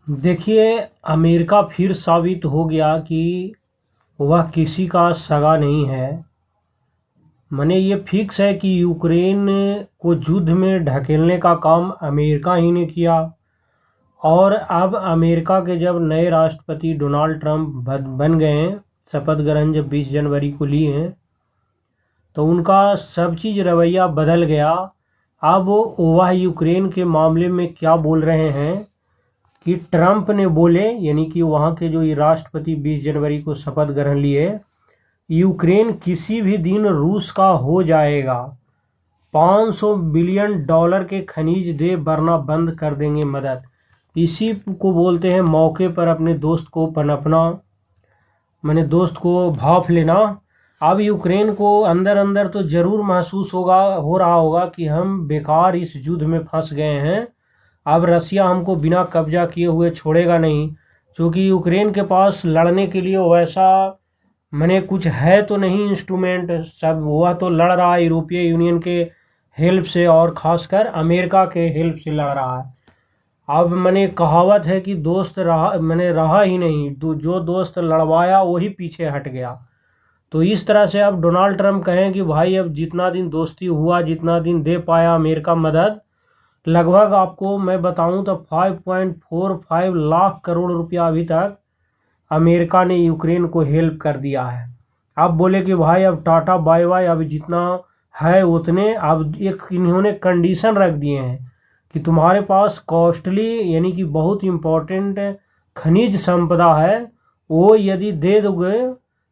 देखिए, अमेरिका फिर साबित हो गया कि वह किसी का सगा नहीं है। माने ये फिक्स है कि यूक्रेन को युद्ध में ढकेलने का काम अमेरिका ही ने किया। और अब अमेरिका के जब नए राष्ट्रपति डोनाल्ड ट्रंप बन गए हैं, शपथ ग्रहण जब 20 जनवरी को लिए हैं, तो उनका सब चीज़ रवैया बदल गया। अब वह यूक्रेन के मामले में क्या बोल रहे हैं कि ट्रंप ने बोले, यानी कि वहाँ के जो ये राष्ट्रपति 20 जनवरी को शपथ ग्रहण लिए, यूक्रेन किसी भी दिन रूस का हो जाएगा, 500 बिलियन डॉलर के खनिज दे वरना बंद कर देंगे मदद। इसी को बोलते हैं मौके पर अपने दोस्त को पनपना, मैंने दोस्त को भाप लेना। अब यूक्रेन को अंदर अंदर तो ज़रूर महसूस हो रहा होगा कि हम बेकार इस युद्ध में फंस गए हैं। अब रसिया हमको बिना कब्जा किए हुए छोड़ेगा नहीं, क्योंकि यूक्रेन के पास लड़ने के लिए वैसा मैंने कुछ है तो नहीं इंस्ट्रूमेंट। सब वह तो लड़ रहा है यूरोपीय यूनियन के हेल्प से, और ख़ासकर अमेरिका के हेल्प से लड़ रहा है। अब मैंने कहावत है कि दोस्त रहा ही नहीं, जो दोस्त लड़वाया वही पीछे हट गया। तो इस तरह से अब डोनाल्ड ट्रंप कहें कि भाई अब जितना दिन दोस्ती हुआ, जितना दिन दे पाया अमेरिका मदद, लगभग आपको मैं बताऊं तो 5.45 लाख करोड़ रुपया अभी तक अमेरिका ने यूक्रेन को हेल्प कर दिया है। अब बोले कि भाई अब टाटा बाय बाय, अब जितना है उतने। अब एक इन्होंने कंडीशन रख दिए हैं कि तुम्हारे पास कॉस्टली यानी कि बहुत इम्पोर्टेंट खनिज संपदा है, वो यदि दे दोगे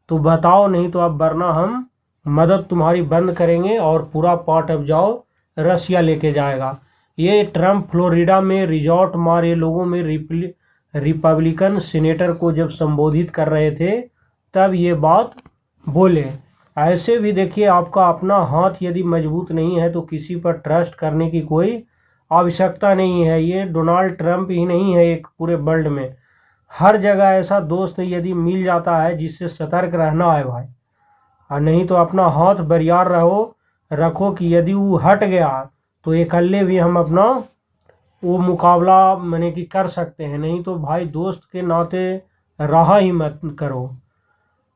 तो बताओ, नहीं तो अब वरना हम मदद तुम्हारी बंद करेंगे और पूरा पार्ट अब जाओ रसिया लेके जाएगा। ये ट्रंप फ्लोरिडा में रिजॉर्ट मारे लोगों में रिपब्लिकन सीनेटर को जब संबोधित कर रहे थे तब ये बात बोले। ऐसे भी देखिए, आपका अपना हाथ यदि मजबूत नहीं है तो किसी पर ट्रस्ट करने की कोई आवश्यकता नहीं है। ये डोनाल्ड ट्रंप ही नहीं है, एक पूरे वर्ल्ड में हर जगह ऐसा दोस्त यदि मिल जाता है जिससे सतर्क रहना है भाई। और नहीं तो अपना हाथ बरियार रखो कि यदि वो हट गया तो अकेले भी हम अपना वो मुकाबला मैंने कि कर सकते हैं। नहीं तो भाई दोस्त के नाते रहा ही मत करो।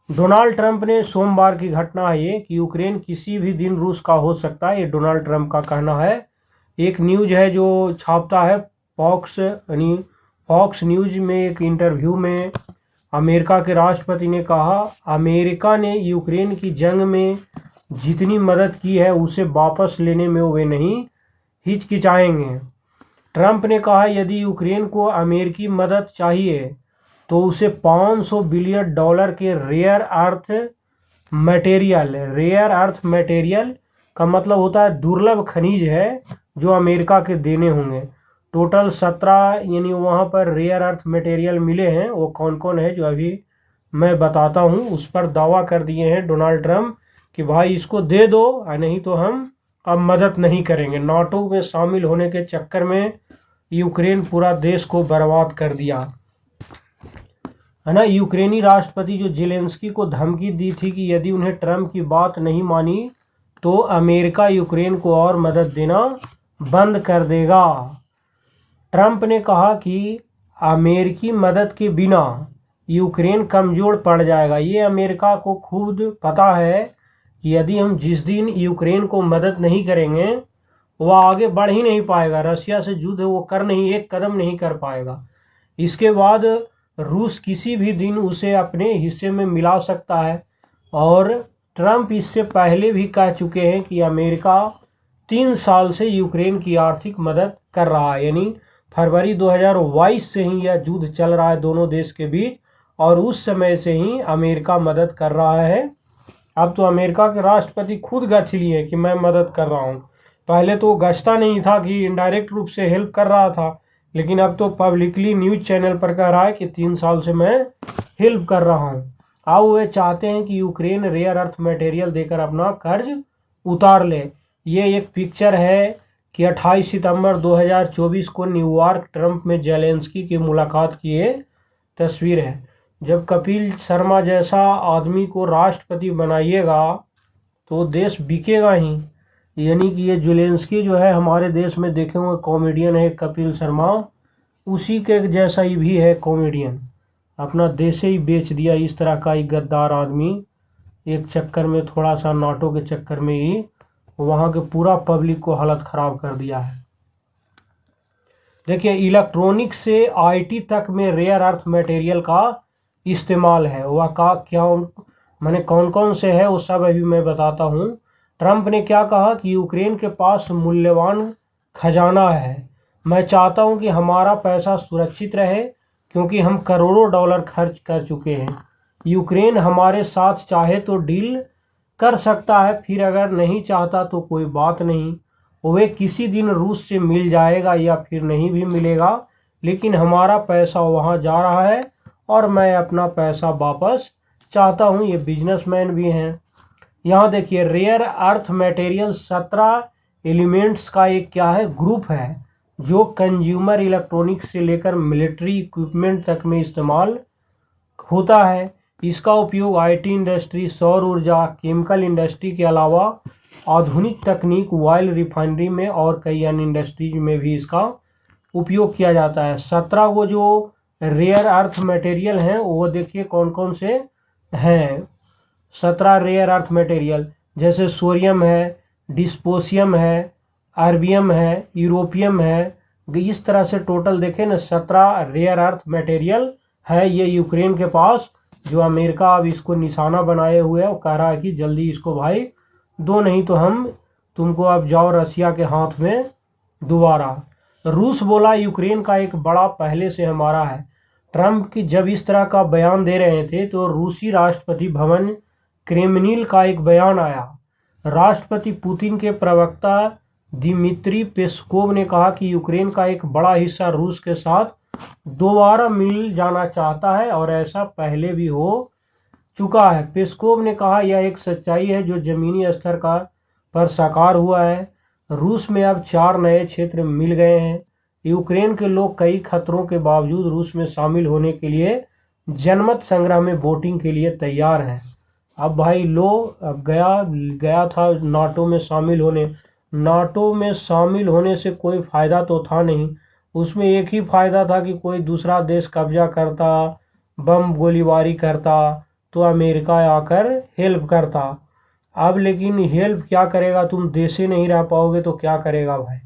डोनाल्ड ट्रंप ने सोमवार की घटना है ये कि यूक्रेन किसी भी दिन रूस का हो सकता है, ये डोनाल्ड ट्रंप का कहना है। एक न्यूज़ है जो छापता है फॉक्स, यानी फॉक्स न्यूज़ में एक इंटरव्यू में अमेरिका के राष्ट्रपति ने कहा, अमेरिका ने यूक्रेन की जंग में जितनी मदद की है उसे वापस लेने में वे नहीं हिचकिचाएंगे। ट्रंप ने कहा यदि यूक्रेन को अमेरिकी मदद चाहिए तो उसे 500 बिलियन डॉलर के रेयर अर्थ मटेरियल का मतलब होता है दुर्लभ खनिज है, जो अमेरिका के देने होंगे। टोटल 17 यानी वहाँ पर रेयर अर्थ मटेरियल मिले हैं। वो कौन कौन है जो अभी मैं बताता हूँ। उस पर दावा कर दिए हैं डोनाल्ड ट्रंप कि भाई इसको दे दो, नहीं तो हम अब मदद नहीं करेंगे। नाटो में शामिल होने के चक्कर में यूक्रेन पूरा देश को बर्बाद कर दिया है ना। यूक्रेनी राष्ट्रपति जो जेलेंस्की को धमकी दी थी कि यदि उन्हें ट्रंप की बात नहीं मानी तो अमेरिका यूक्रेन को और मदद देना बंद कर देगा। ट्रंप ने कहा कि अमेरिकी मदद के बिना यूक्रेन कमज़ोर पड़ जाएगा। ये अमेरिका को खुद पता है कि यदि हम जिस दिन यूक्रेन को मदद नहीं करेंगे वह आगे बढ़ ही नहीं पाएगा, रशिया से युद्ध वो एक कदम नहीं कर पाएगा। इसके बाद रूस किसी भी दिन उसे अपने हिस्से में मिला सकता है। और ट्रंप इससे पहले भी कह चुके हैं कि अमेरिका 3 साल से यूक्रेन की आर्थिक मदद कर रहा है, यानी फरवरी 2022 से ही यह युद्ध चल रहा है दोनों देश के बीच, और उस समय से ही अमेरिका मदद कर रहा है। अब तो अमेरिका के राष्ट्रपति खुद गठ लिए हैं कि मैं मदद कर रहा हूँ। पहले तो गछता नहीं था कि इनडायरेक्ट रूप से हेल्प कर रहा था, लेकिन अब तो पब्लिकली न्यूज़ चैनल पर कह रहा है कि 3 साल से मैं हेल्प कर रहा हूँ। अब वे चाहते हैं कि यूक्रेन रेयर अर्थ मटेरियल देकर अपना कर्ज उतार ले। ये एक पिक्चर है कि 28 सितंबर 2024 को न्यूयॉर्क ट्रंप में जेलेंस्की की मुलाकात की ये तस्वीर है। जब कपिल शर्मा जैसा आदमी को राष्ट्रपति बनाइएगा तो देश बिकेगा ही। यानी कि ये जेलेंस्की जो है हमारे देश में देखे हुए कॉमेडियन है कपिल शर्मा, उसी के जैसा ही भी है कॉमेडियन, अपना देश ही बेच दिया। इस तरह का एक गद्दार आदमी एक चक्कर में, थोड़ा सा नाटो के चक्कर में ही वहाँ के पूरा पब्लिक को हालत ख़राब कर दिया है। देखिए, इलेक्ट्रॉनिक से आईटी तक में रेयर अर्थ मटेरियल का इस्तेमाल है। वह का क्या मैंने कौन कौन से है वो सब अभी मैं बताता हूँ। ट्रंप ने क्या कहा कि यूक्रेन के पास मूल्यवान खजाना है। मैं चाहता हूँ कि हमारा पैसा सुरक्षित रहे क्योंकि हम करोड़ों डॉलर खर्च कर चुके हैं। यूक्रेन हमारे साथ चाहे तो डील कर सकता है, फिर अगर नहीं चाहता तो कोई बात नहीं, वे किसी दिन रूस से मिल जाएगा या फिर नहीं भी मिलेगा, लेकिन हमारा पैसा वहाँ जा रहा है और मैं अपना पैसा वापस चाहता हूँ। ये बिजनेसमैन भी हैं। यहाँ देखिए, रेयर अर्थ मटेरियल 17 एलिमेंट्स का एक क्या है, ग्रुप है, जो कंज्यूमर इलेक्ट्रॉनिक्स से लेकर मिलिट्री इक्विपमेंट तक में इस्तेमाल होता है। इसका उपयोग आईटी इंडस्ट्री, सौर ऊर्जा, केमिकल इंडस्ट्री के अलावा आधुनिक तकनीक, ऑयल रिफाइनरी में और कई अन्य इंडस्ट्रीज में भी इसका उपयोग किया जाता है। 17 वो जो रेयर अर्थ मटेरियल हैं वो देखिए कौन कौन से हैं। 17 रेयर अर्थ मटेरियल जैसे सोडियम है, डिस्पोसियम है, अर्बियम है, यूरोपियम है। इस तरह से टोटल देखें ना 17 रेयर अर्थ मटेरियल है ये यूक्रेन के पास, जो अमेरिका अब इसको निशाना बनाए हुए है। वो कह रहा है कि जल्दी इसको भाई दो, नहीं तो हम तुमको अब जाओ रसिया के हाथ में दोबारा। रूस बोला यूक्रेन का एक बड़ा पहले से हमारा है। ट्रंप की जब इस तरह का बयान दे रहे थे तो रूसी राष्ट्रपति भवन क्रेमलिन का एक बयान आया। राष्ट्रपति पुतिन के प्रवक्ता दिमित्री पेस्कोव ने कहा कि यूक्रेन का एक बड़ा हिस्सा रूस के साथ दोबारा मिल जाना चाहता है और ऐसा पहले भी हो चुका है। पेस्कोव ने कहा यह एक सच्चाई है जो जमीनी स्तर का पर साकार हुआ है। रूस में अब 4 नए क्षेत्र मिल गए हैं। यूक्रेन के लोग कई खतरों के बावजूद रूस में शामिल होने के लिए जनमत संग्रह में वोटिंग के लिए तैयार हैं। अब भाई लो, अब गया था नाटो में शामिल होने। नाटो में शामिल होने से कोई फ़ायदा तो था नहीं, उसमें एक ही फ़ायदा था कि कोई दूसरा देश कब्जा करता, बम गोलीबारी करता तो अमेरिका आकर हेल्प करता। अब लेकिन हेल्प क्या करेगा, तुम देश ही नहीं रह पाओगे तो क्या करेगा भाई।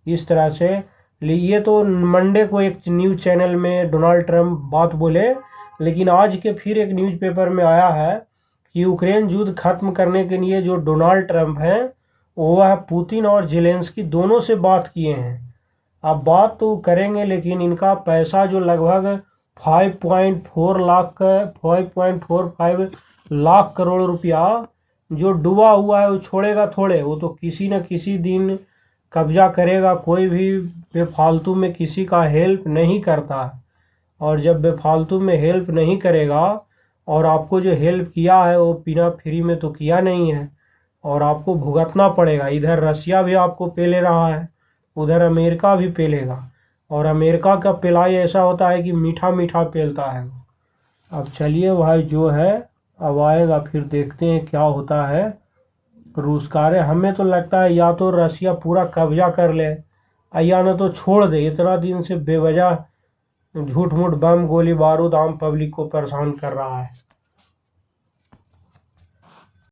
इस तरह से ये तो मंडे को एक न्यूज़ चैनल में डोनाल्ड ट्रंप बात बोले, लेकिन आज के फिर एक न्यूज़पेपर में आया है कि यूक्रेन युद्ध खत्म करने के लिए जो डोनाल्ड ट्रंप हैं वह पुतिन और जेलेंस्की दोनों से बात किए हैं। अब बात तो करेंगे लेकिन इनका पैसा जो लगभग 5.45 लाख करोड़ रुपया जो डूबा हुआ है वो छोड़ेगा थोड़े, वो तो किसी न किसी दिन कब्जा करेगा। कोई भी बेफालतू में किसी का हेल्प नहीं करता, और जब बेफालतू में हेल्प नहीं करेगा और आपको जो हेल्प किया है वो बिना फ्री में तो किया नहीं है और आपको भुगतना पड़ेगा। इधर रसिया भी आपको पेले रहा है, उधर अमेरिका भी पेलेगा, और अमेरिका का पिलाई ऐसा होता है कि मीठा मीठा पेलता है। अब चलिए भाई, जो है अब आएगा फिर देखते हैं क्या होता है रूस का। अरे हमें तो लगता है या तो रसिया पूरा कब्जा कर ले या न तो छोड़ दे। इतना दिन से बेवजह झूठ मूठ बम गोली बारूद आम पब्लिक को परेशान कर रहा है।